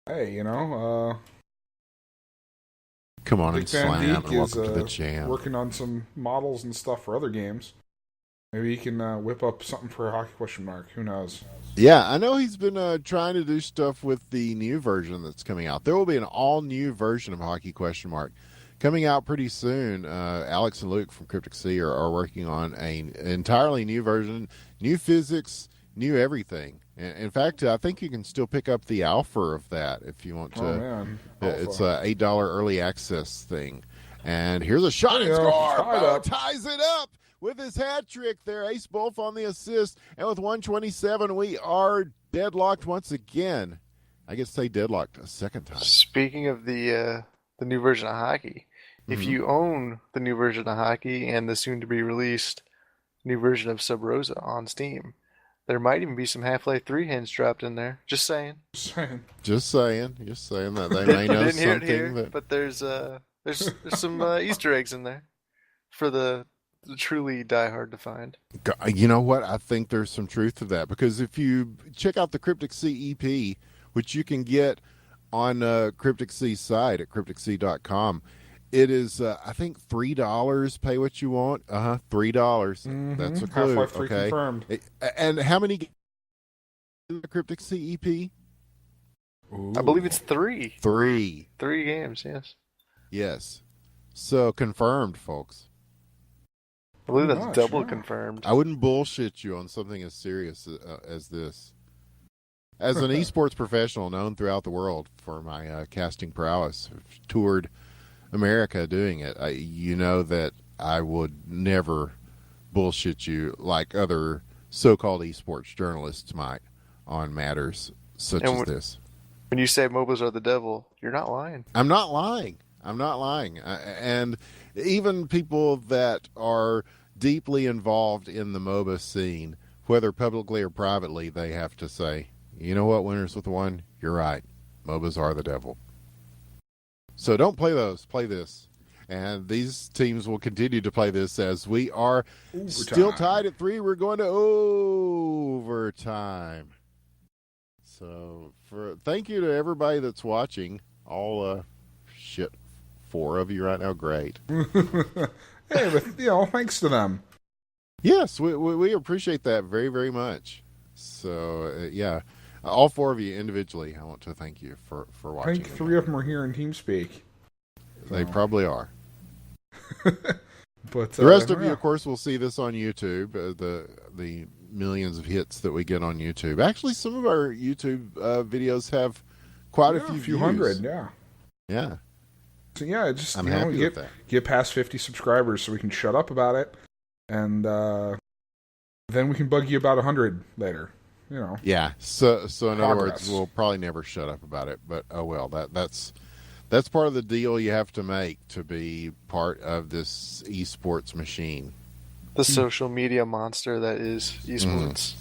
Hey, come on Big and slam and welcome to the jam. Working on some models and stuff for other games. Maybe he can whip up something for Hockey Question Mark. Who knows? Yeah, I know he's been trying to do stuff with the new version that's coming out. There will be an all-new version of Hockey Question Mark coming out pretty soon. Alex and Luke from Cryptic C are working on an entirely new version, new physics, new everything. In fact, I think you can still pick up the alpha of that if you want to. Oh, man. It's a $8 early access thing. And here's a shot and score. Bo ties it up with his hat trick there. Ace Wolf on the assist. And with 1:27, we are deadlocked once again. I guess they deadlocked a second time. Speaking of the new version of hockey, if you own the new version of hockey and the soon-to-be released new version of Sub Rosa on Steam, there might even be some Half-Life 3 hints dropped in there. Just saying. Just saying that they may know Didn't hear something. it here, but there's some Easter eggs in there for the truly diehard to find. You know what? I think there's some truth to that, because if you check out the Cryptic C EP, which you can get on Cryptic C's site at crypticc.com, it is I think $3. Pay what you want. $3. That's a clue. Half-Life 3 confirmed. And how many in the Cryptic C EP? Ooh. I believe it's 3. 3 games. Yes. So confirmed, folks. I believe that's double confirmed. I wouldn't bullshit you on something as serious as this. As an esports professional known throughout the world for my casting prowess, I've toured America doing it. You know that I would never bullshit you like other so-called esports journalists might on matters such as this. When you say MOBAs are the devil, you're not lying. I'm not lying. And even people that are deeply involved in the MOBA scene, whether publicly or privately, they have to say, you know what, Winners with One, you're right. MOBAs are the devil. So don't play those. Play this. And these teams will continue to play this as we are still tied at 3. We're going to overtime. So thank you to everybody that's watching. All 4 of you right now. Great. Hey, but thanks to them. Yes, we appreciate that very, very much. So yeah, all 4 of you individually, I want to thank you for watching. I think 3 of them are here in TeamSpeak. They probably are. But the rest of you, of course, will see this on YouTube. The millions of hits that we get on YouTube. Actually, some of our YouTube videos have quite a few hundred. Yeah. So yeah, just I'm happy with that. Get past 50 subscribers so we can shut up about it, and then we can bug you about 100 later. Yeah. So in other words, we'll probably never shut up about it. But oh well, that's part of the deal you have to make to be part of this esports machine. The social media monster that is esports.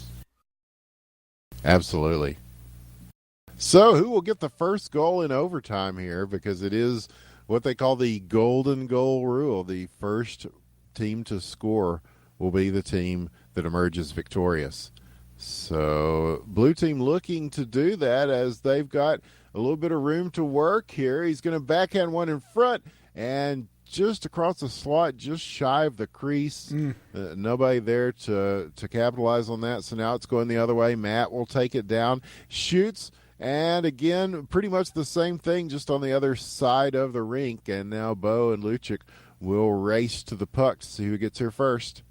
Absolutely. So who will get the first goal in overtime here? Because it is what they call the golden goal rule. The first team to score will be the team that emerges victorious. So blue team looking to do that as they've got a little bit of room to work here. He's going to backhand one in front and just across the slot, just shy of the crease. Nobody there to capitalize on that. So now it's going the other way. Matt will take it down, shoots, and again, pretty much the same thing, just on the other side of the rink. And now Bo and Lucic will race to the puck to see who gets here first.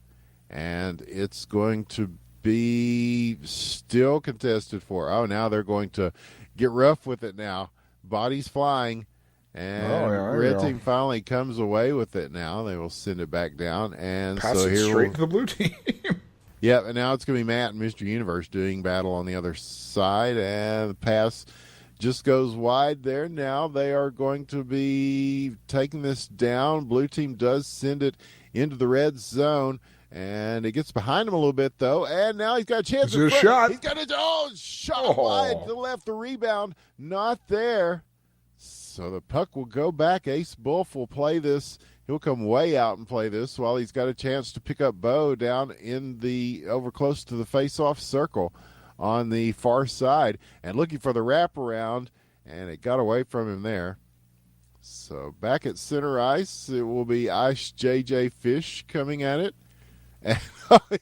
And it's going to be still contested for. Oh, now they're going to get rough with it now. Bodies flying. And red team finally comes away with it now. They will send it back down. And pass it straight to the blue team. Yeah, and now it's going to be Matt and Mr. Universe doing battle on the other side. And the pass just goes wide there. Now they are going to be taking this down. Blue team does send it into the red zone. And it gets behind him a little bit, though. And now he's got a chance. He's shot. He's got a shot wide to the left. The rebound not there. So the puck will go back. Ace Bulf will play this. He'll come way out and play this while he's got a chance to pick up Bo down in the over close to the face-off circle on the far side and looking for the wraparound, and it got away from him there. So back at center ice, it will be Ice JJ Fish coming at it. And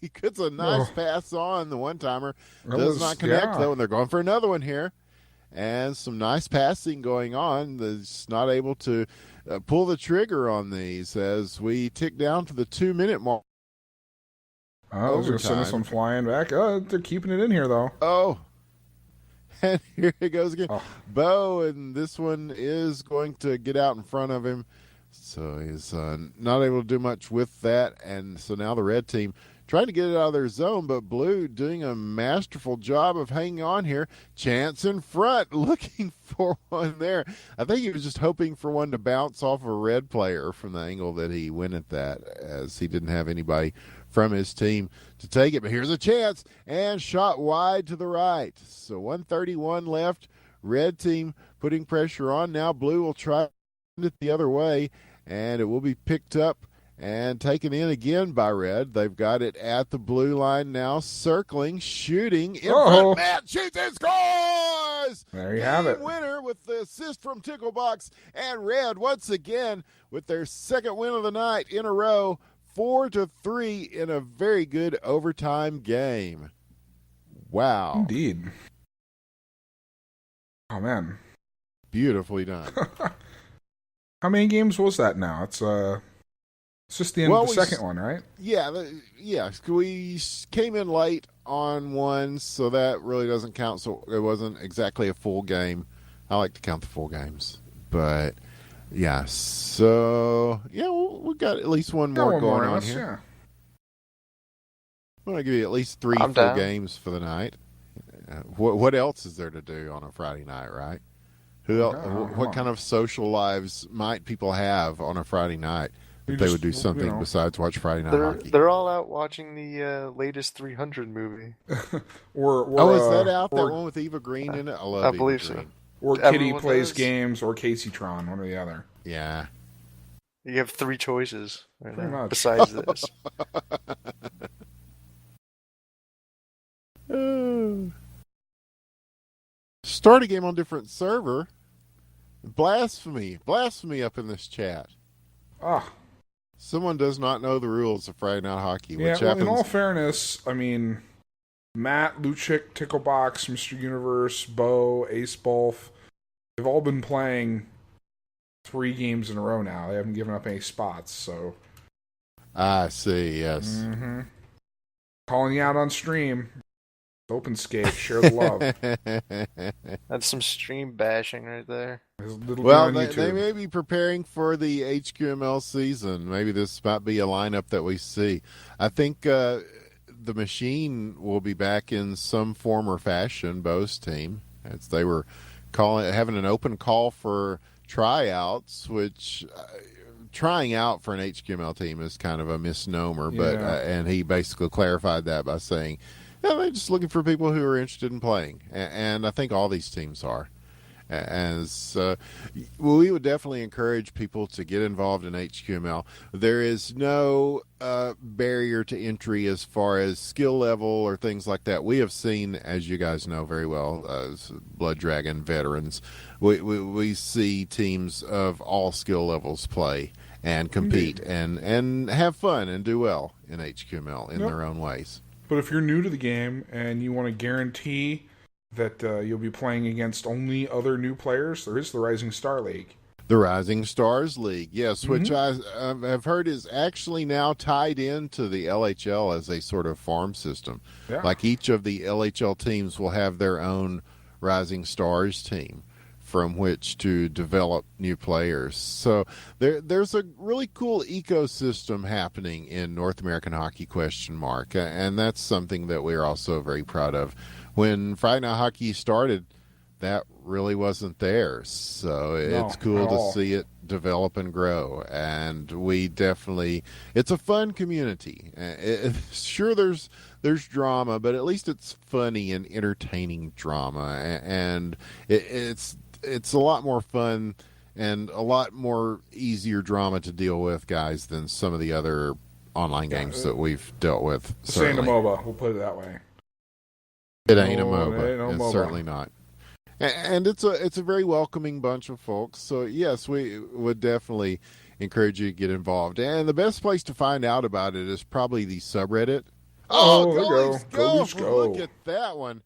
he gets a nice pass on the one-timer. Does not connect, though, and they're going for another one here. And some nice passing going on. That's not able to pull the trigger on these as we tick down to the 2-minute mark. I was going to send this one flying back. Oh, they're keeping it in here, though. Oh. And here it goes again. Bo, and this one is going to get out in front of him. So he's not able to do much with that. And so now the red team trying to get it out of their zone, but blue doing a masterful job of hanging on here. Chance in front, looking for one there. I think he was just hoping for one to bounce off a red player from the angle that he went at that, as he didn't have anybody from his team to take it. But here's a chance, and shot wide to the right. So 1:31 left. Red team putting pressure on. Now blue will try it the other way, and it will be picked up and taken in again by red. They've got it at the blue line now, circling, shooting. In front, Matt shoots and scores! There you have it. Winner with the assist from Ticklebox. And red, once again, with their second win of the night in a row, 4-3 in a very good overtime game. Wow. Indeed. Oh, man. Beautifully done. How many games was that now? It's just the end of the second one, right? Yeah, we came in late on one, so that really doesn't count. So it wasn't exactly a full game. I like to count the full games, but yeah. So yeah, we've got at least one more going on here. Yeah. I'm gonna give you at least 3 full games for the night. What else is there to do on a Friday night, right? Who else, what kind of social lives might people have on a Friday night? They would do something besides watch Friday Night Hockey. They're all out watching the latest 300 movie. Is that out? That one with Eva Green in it? I believe so. Or Kitty plays games, or Casey Tron, one or the other. Yeah. You have 3 choices right now, besides this. Start a game on different server. Blasphemy up in this chat. Someone does not know the rules of Friday Night Hockey. Which happens... in all fairness, I mean, Matt, Lucic, Ticklebox, Mr. Universe, Bo, Ace Bulf, they've all been playing 3 games in a row now. They haven't given up any spots, so... I see, yes. Mm-hmm. Calling you out on stream. Open skate, share the love. That's some stream bashing right there. Well, they may be preparing for the HQML season. Maybe this might be a lineup that we see. I think the Machine will be back in some form or fashion, Bo's team, as they were having an open call for tryouts, which trying out for an HQML team is kind of a misnomer, but and he basically clarified that by saying, they're just looking for people who are interested in playing, and I think all these teams are. We would definitely encourage people to get involved in HQML. There is no barrier to entry as far as skill level or things like that. We have seen, as you guys know very well, as Blood Dragon veterans, we see teams of all skill levels play and compete and have fun and do well in HQML in their own ways. But if you're new to the game and you want to guarantee that you'll be playing against only other new players, there is the Rising Star League. The Rising Stars League, yes, which I have heard is actually now tied into the LHL as a sort of farm system. Yeah. Like each of the LHL teams will have their own Rising Stars team from which to develop new players. So there's a really cool ecosystem happening in North American Hockey ? And that's something that we're also very proud of. When Friday Night Hockey started, that really wasn't there. So it's cool to see it develop and grow. And we definitely, it's a fun community. Sure, there's drama, but at least it's funny and entertaining drama. And it's a lot more fun and a lot more easier drama to deal with, guys, than some of the other online games that we've dealt with. This ain't a MOBA, we'll put it that way. It ain't a MOBA. It's certainly not. And it's a very welcoming bunch of folks. So, yes, we would definitely encourage you to get involved. And the best place to find out about it is probably the subreddit. Goalies go. Look at that one.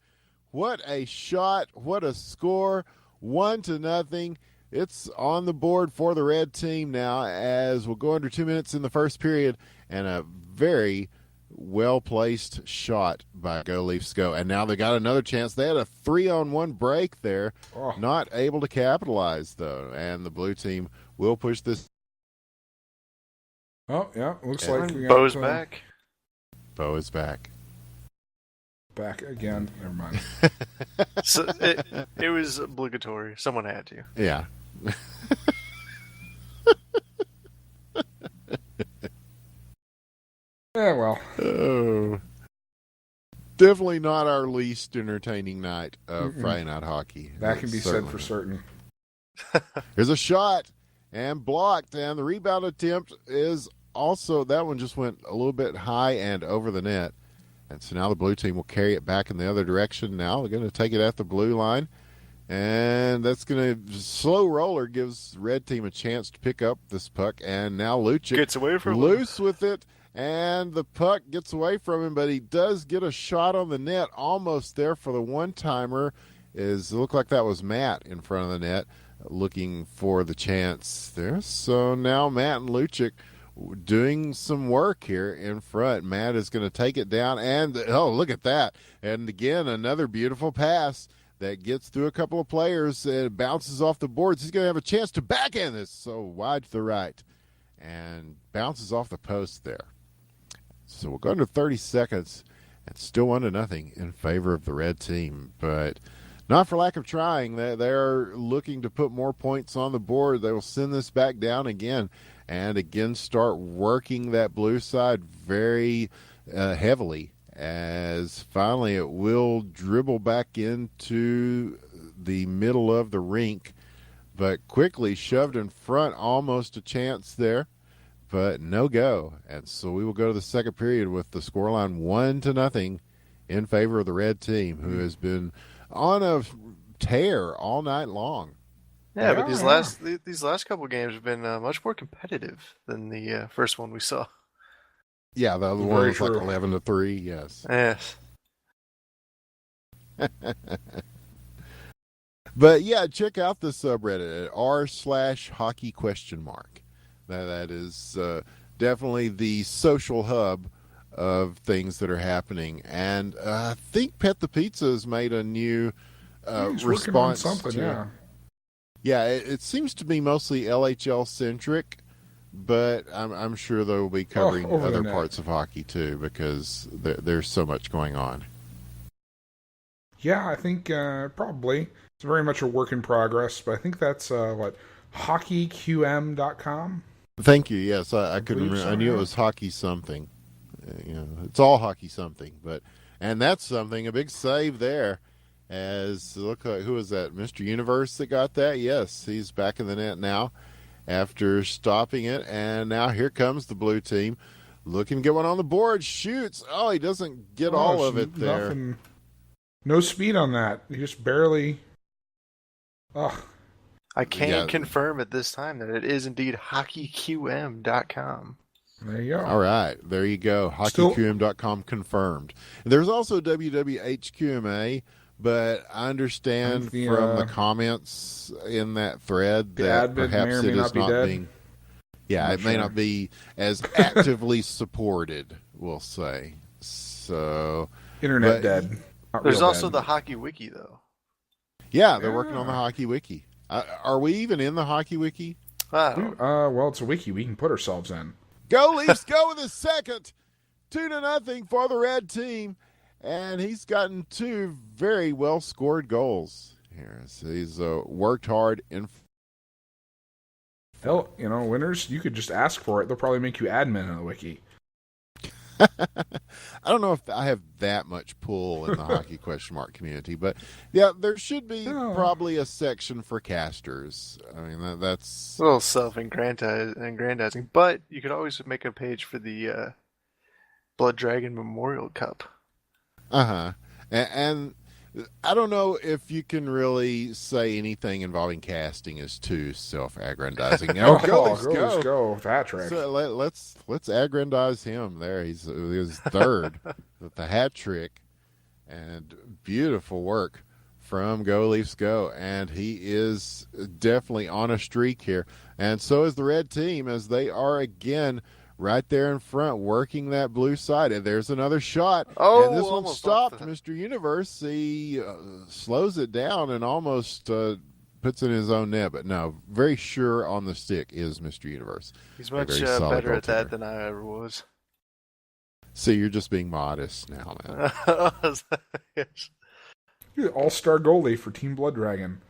What a shot. What a score. 1-0. It's on the board for the red team now as we'll go under 2 minutes in the first period, and a very well-placed shot by Go Leafs Go. And now they got another chance. They had a 3-on-1 break there. Not able to capitalize, though. And the blue team will push this. Oh, yeah. Looks like we got Bo's back. Bo is back. Back again. Never mind. So it was obligatory. Someone had to. Yeah. Yeah, well. Oh. Definitely not our least entertaining night of Friday Night Hockey. That can be said for certain. There's a shot and blocked, and the rebound attempt is also, that one just went a little bit high and over the net. And so now the blue team will carry it back in the other direction. Now they're going to take it at the blue line. And that's going to, slow roller gives red team a chance to pick up this puck. And now Lucic gets away from loose with it. And the puck gets away from him, but he does get a shot on the net almost there for the one-timer. It looked like that was Matt in front of the net looking for the chance there. So now Matt and Lucic doing some work here in front. Matt is going to take it down, and look at that. And again, another beautiful pass that gets through a couple of players and bounces off the boards. He's going to have a chance to backhand this so wide to the right and bounces off the post there. So we'll go under 30 seconds and still 1-0 in favor of the red team, but not for lack of trying. They're looking to put more points on the board. They will send this back down again and again start working that blue side very heavily, as finally it will dribble back into the middle of the rink, but quickly shoved in front, almost a chance there, but no go. And so we will go to the second period with the scoreline 1-0 in favor of the red team, who has been on a tear all night long. Yeah, but these last couple games have been much more competitive than the first one we saw. Yeah, the other one was like 11-3. Yes. Yes. But yeah, check out the subreddit at r/hockey ? That is definitely the social hub of things that are happening. And I think Pet the Pizza has made a new response on something, Yeah, it seems to be mostly LHL centric, but I'm sure they'll be covering other parts of hockey too because there's so much going on. Yeah, I think probably. It's very much a work in progress, but I think that's hockeyqm.com. Thank you. Yes, I couldn't remember. I knew it was hockey something. It's all hockey something, and that's something, a big save there. As look, who was that? Mr. Universe that got that? Yes, he's back in the net now after stopping it, and now here comes the blue team, looking to get one on the board. Shoots. Oh, he doesn't get all of it there. Nothing. No speed on that. He just barely. Oh. I can confirm at this time that it is indeed hockeyqm.com. There you go. All right, there you go. Hockeyqm.com confirmed. There's also WWHQMA. But I understand from the comments in that thread that perhaps it is not being. Yeah, it may not be as actively supported, we'll say. So internet dead. There's also the Hockey Wiki, though. Yeah, they're working on the Hockey Wiki. Are we even in the Hockey Wiki? Well, it's a wiki we can put ourselves in. Go Leafs! Go with his second, 2-0 for the red team. And he's gotten 2 very well-scored goals here. So he's worked hard. Hell, winners, you could just ask for it. They'll probably make you admin in the wiki. I don't know if I have that much pull in the hockey ? Community, but yeah, there should be probably a section for casters. I mean, that's a little self-aggrandizing, but you could always make a page for the Blood Dragon Memorial Cup. And I don't know if you can really say anything involving casting is too self-aggrandizing. Go Patrick. So let's aggrandize him there. He was third with the hat trick, and beautiful work from Go Leafs Go, and he is definitely on a streak here, and so is the red team as they are again right there in front, working that blue side. And there's another shot. Oh, and this one stopped. Mr. Universe, he slows it down and almost puts it in his own net. But no, very sure on the stick is Mr. Universe. He's much better at that than I ever was. See, you're just being modest now, man. Yes. You're the all-star goalie for Team Blood Dragon,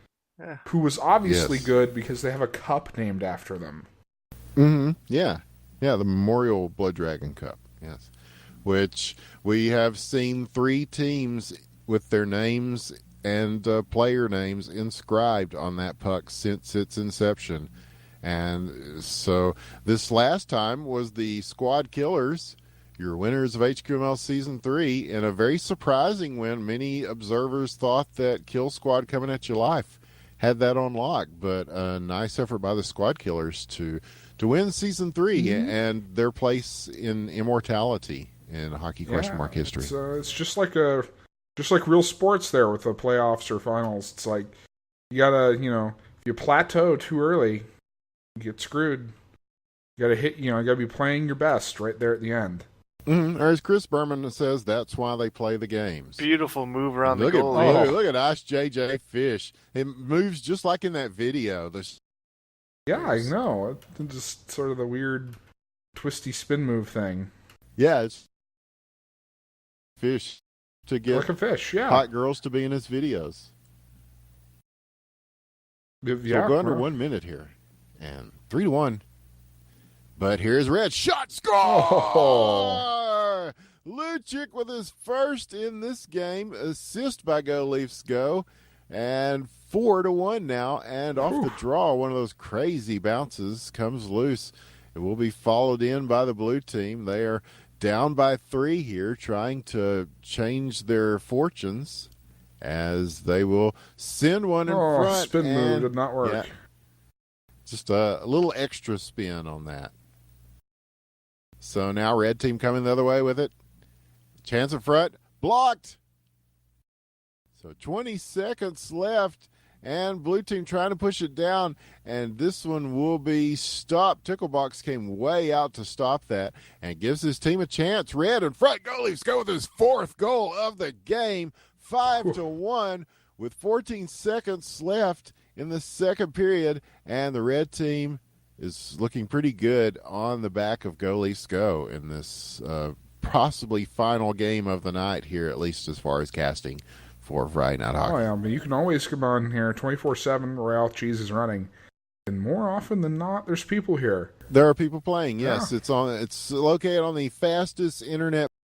who was obviously good because they have a cup named after them. Mm-hmm. Yeah. Yeah, the Memorial Blood Dragon Cup, yes. Which we have seen 3 teams with their names and player names inscribed on that puck since its inception. And so this last time was the Squad Killers, your winners of HQML Season 3, in a very surprising win. Many observers thought that Kill Squad Coming at Your Life had that on lock, but a nice effort by the Squad Killers to win Season 3 and their place in immortality in hockey ? History. It's just like real sports there with the playoffs or finals. It's like you gotta, if you plateau too early, you get screwed. You gotta hit, you gotta be playing your best right there at the end. Or as Chris Berman says, that's why they play the games. Beautiful move around the goal. Look at Ice JJ Fish. It moves just like in that video. Yeah, I know. It's just sort of the weird twisty spin move thing. Yeah, it's fish to get like a fish, hot girls to be in his videos. Yeah, so we'll go under 1 minute here. And 3-1. But here's Red. Shot, score! Oh. Lucic with his first in this game. Assist by Go Leafs Go. And 4-1 now. And off the draw, one of those crazy bounces comes loose. It will be followed in by the blue team. They are down by 3 here, trying to change their fortunes as they will send one in front. Spin move did not work. Yeah, just a little extra spin on that. So now red team coming the other way with it. Chance in front. Blocked. So 20 seconds left. And blue team trying to push it down. And this one will be stopped. Ticklebox came way out to stop that. And gives his team a chance. Red in front. Go Leafs go with his 4th goal of the game. 5-1 with 14 seconds left in the second period, and the red team is looking pretty good on the back of Go Leafs Go in this possibly final game of the night here, at least as far as casting for Friday Night Hockey. Oh, yeah, but you can always come on here 24/7. Royale Cheese is running. And more often than not, there's people here. There are people playing, yes. Yeah. It's located on the fastest internet